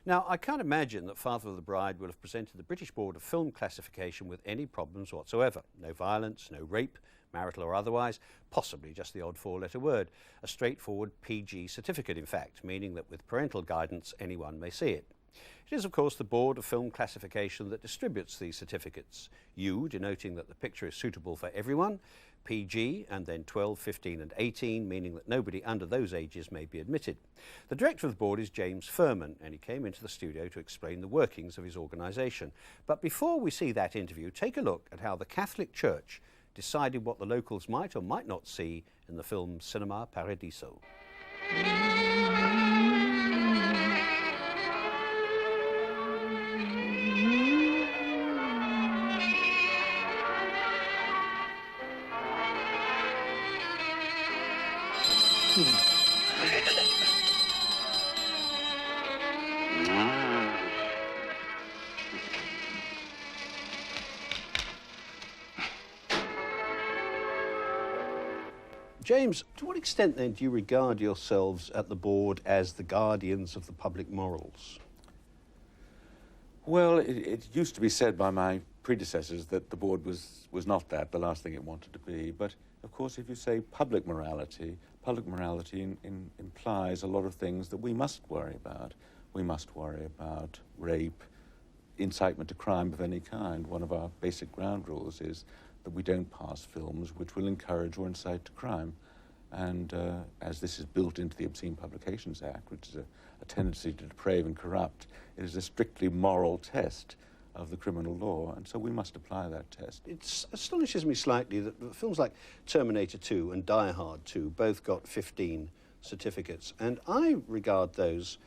Now, I can't imagine that Father of the Bride will have presented the British Board of Film Classification with any problems whatsoever. No violence, no rape, marital or otherwise, possibly just the odd four-letter word. A straightforward PG certificate, in fact, meaning that with parental guidance, anyone may see it. It is, of course, the Board of Film Classification that distributes these certificates. U, denoting that the picture is suitable for everyone, PG, and then 12, 15 and 18, meaning that nobody under those ages may be admitted. The director of the board is James Ferman, and he came into the studio to explain the workings of his organisation. But before we see that interview, take a look at how the Catholic Church decided what the locals might or might not see in the film Cinema Paradiso. James, to what extent then do you regard yourselves at the board as the guardians of the public morals? Well, it used to be said by my predecessors that the board was not that, the last thing it wanted to be. But, of course, if you say public morality implies a lot of things that we must worry about. We must worry about rape, incitement to crime of any kind. One of our basic ground rules is that we don't pass films which will encourage or incite to crime. And as this is built into the Obscene Publications Act, which is a tendency to deprave and corrupt, it is a strictly moral test of the criminal law, and so we must apply that test. It astonishes me slightly that films like Terminator 2 and Die Hard 2 both got 15 certificates, and I regard those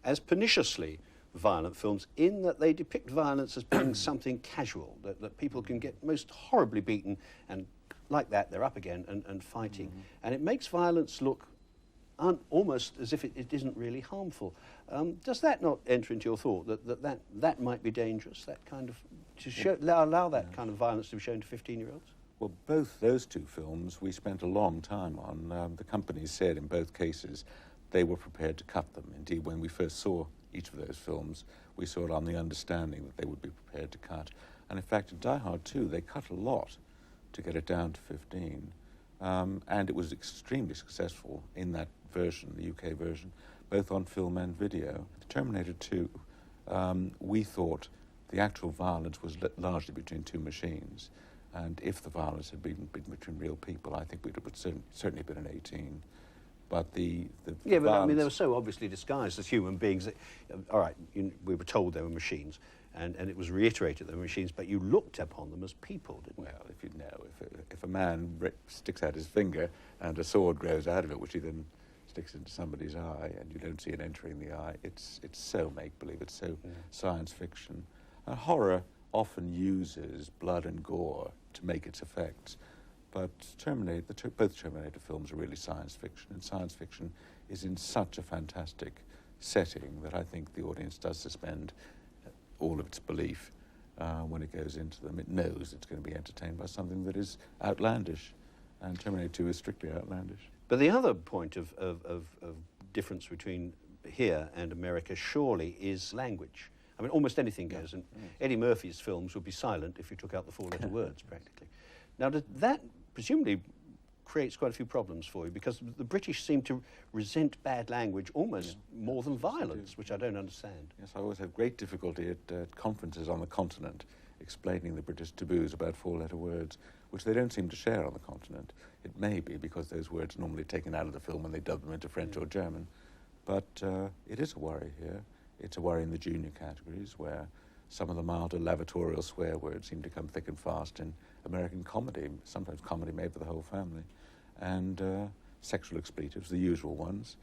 as perniciously violent films in that they depict violence as being something casual, that people can get most horribly beaten and like that they're up again and fighting. And it makes violence look almost as if it isn't really harmful. Does that not enter into your thought that might be dangerous, that kind of, to allow that kind of violence to be shown to 15-year-olds? Well, both those two films we spent a long time on. The companies said in both cases they were prepared to cut them. Indeed, when we first saw each of those films, we saw it on the understanding that they would be prepared to cut. And in fact, in Die Hard 2, they cut a lot to get it down to 15. And it was extremely successful in that version, the UK version, both on film and video. Terminator 2, we thought the actual violence was largely between two machines. And if the violence had been between real people, I think it would certainly been an 18. But yeah, but I mean, they were so obviously disguised as human beings that, all right, we were told they were machines, and it was reiterated they were machines, but you looked upon them as people, didn't you? Well, if you know, if a man sticks out his finger and a sword grows out of it, which he then sticks into somebody's eye, and you don't see it entering the eye, it's so make-believe, it's so science fiction. Horror often uses blood and gore to make its effects. But both Terminator films are really science fiction, and science fiction is in such a fantastic setting that I think the audience does suspend all of its belief when it goes into them. It knows it's going to be entertained by something that is outlandish, and Terminator 2 is strictly outlandish. But the other point of difference between here and America surely is language. I mean, almost anything goes, and Eddie Murphy's films would be silent if you took out the four-letter words, practically. Now, that presumably creates quite a few problems for you, because the British seem to resent bad language almost more than violence, which I don't understand. Yes, I always have great difficulty at conferences on the continent explaining the British taboos about four-letter words, which they don't seem to share on the continent. It may be because those words are normally taken out of the film when they dub them into French or German, but it is a worry here. It's a worry in the junior categories, where some of the milder lavatorial swear words seem to come thick and fast in American comedy, sometimes comedy made for the whole family. And sexual expletives, the usual ones,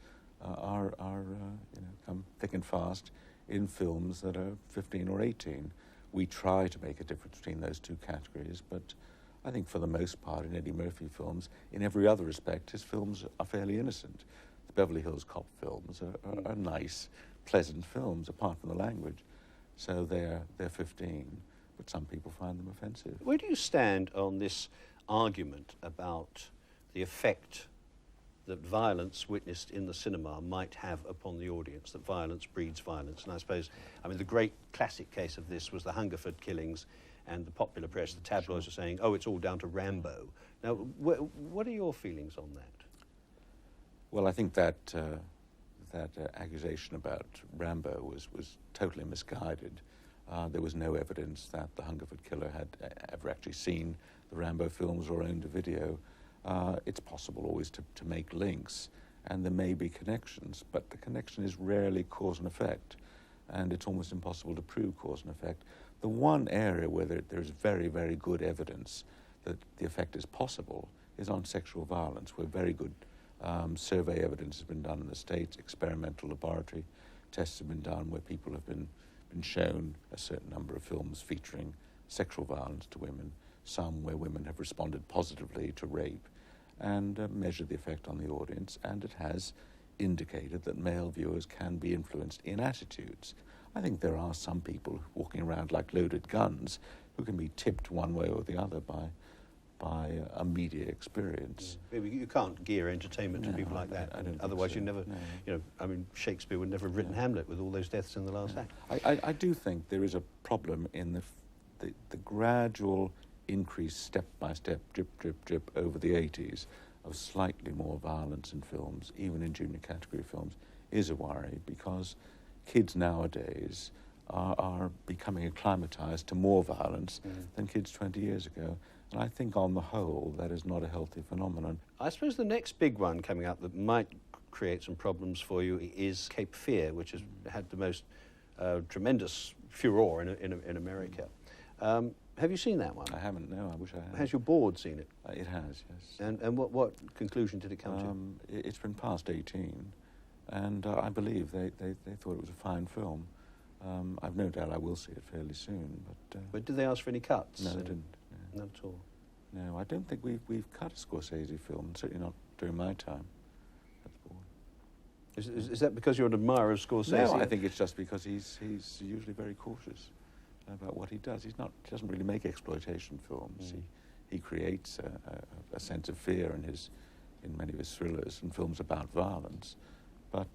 come thick and fast in films that are 15 or 18. We try to make a difference between those two categories, but I think for the most part in Eddie Murphy films, in every other respect, his films are fairly innocent. The Beverly Hills Cop films are nice, pleasant films, apart from the language. So they're 15, but some people find them offensive. Where do you stand on this argument about the effect that violence witnessed in the cinema might have upon the audience, that violence breeds violence. And I suppose, I mean, the great classic case of this was the Hungerford killings, and the popular press, the tabloids, are saying, oh, it's all down to Rambo. Now, what are your feelings on that? Well, I think that accusation about Rambo was totally misguided. There was no evidence that the Hungerford killer had ever actually seen the Rambo films or owned a video. It's possible always to make links, and there may be connections, but the connection is rarely cause and effect, and it's almost impossible to prove cause and effect. The one area where there's very, very good evidence that the effect is possible is on sexual violence, where very good survey evidence has been done in the States. Experimental laboratory tests have been done where people have been shown a certain number of films featuring sexual violence to women, some where women have responded positively to rape, and measured the effect on the audience, and it has indicated that male viewers can be influenced in attitudes. I think there are some people walking around like loaded guns who can be tipped one way or the other by a media experience. Yeah. You can't gear entertainment to people like that. I don't Otherwise, think so. you never, you know, I mean, Shakespeare would never have written Hamlet with all those deaths in the last act. I do think there is a problem in the gradual increase, step by step, drip, drip, drip, over the 80s of slightly more violence in films, even in junior category films, is a worry, because kids nowadays are becoming acclimatized to more violence than kids 20 years ago. And I think on the whole, that is not a healthy phenomenon. I suppose the next big one coming up that might create some problems for you is Cape Fear, which has had the most tremendous furore in America. Have you seen that one? I haven't, no, I wish I had. Has your board seen it? It has, yes. And what conclusion did it come to? It's been past 18, and I believe they thought it was a fine film. I've no doubt I will see it fairly soon. But did they ask for any cuts? No, they didn't. No. Not at all. No, I don't think we've cut a Scorsese film, certainly not during my time at the board. Is that because you're an admirer of Scorsese? No, I think it's just because he's usually very cautious about what he does. He doesn't really make exploitation films. He creates a sense of fear in many of his thrillers and films about violence, but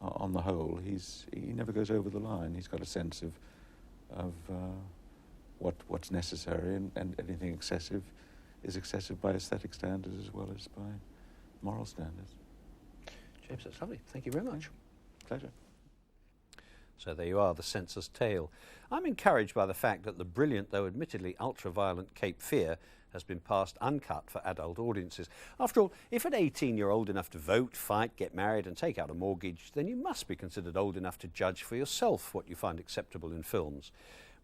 on the whole, he never goes over the line. He's got a sense of what's necessary, and anything excessive is excessive by aesthetic standards as well as by moral standards. James, that's lovely. Thank you very much. Pleasure. So there you are, the censor's tale. I'm encouraged by the fact that the brilliant, though admittedly ultra-violent Cape Fear has been passed uncut for adult audiences. After all, if at 18 you're old enough to vote, fight, get married and take out a mortgage, then you must be considered old enough to judge for yourself what you find acceptable in films.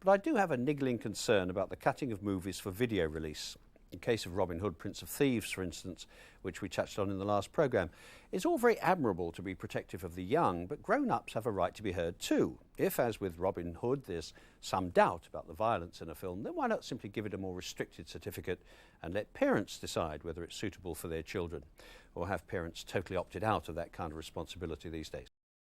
But I do have a niggling concern about the cutting of movies for video release. In case of Robin Hood, Prince of Thieves, for instance, which we touched on in the last programme, it's all very admirable to be protective of the young, but grown-ups have a right to be heard too. If, as with Robin Hood, there's some doubt about the violence in a film, then why not simply give it a more restricted certificate and let parents decide whether it's suitable for their children, or have parents totally opted out of that kind of responsibility these days?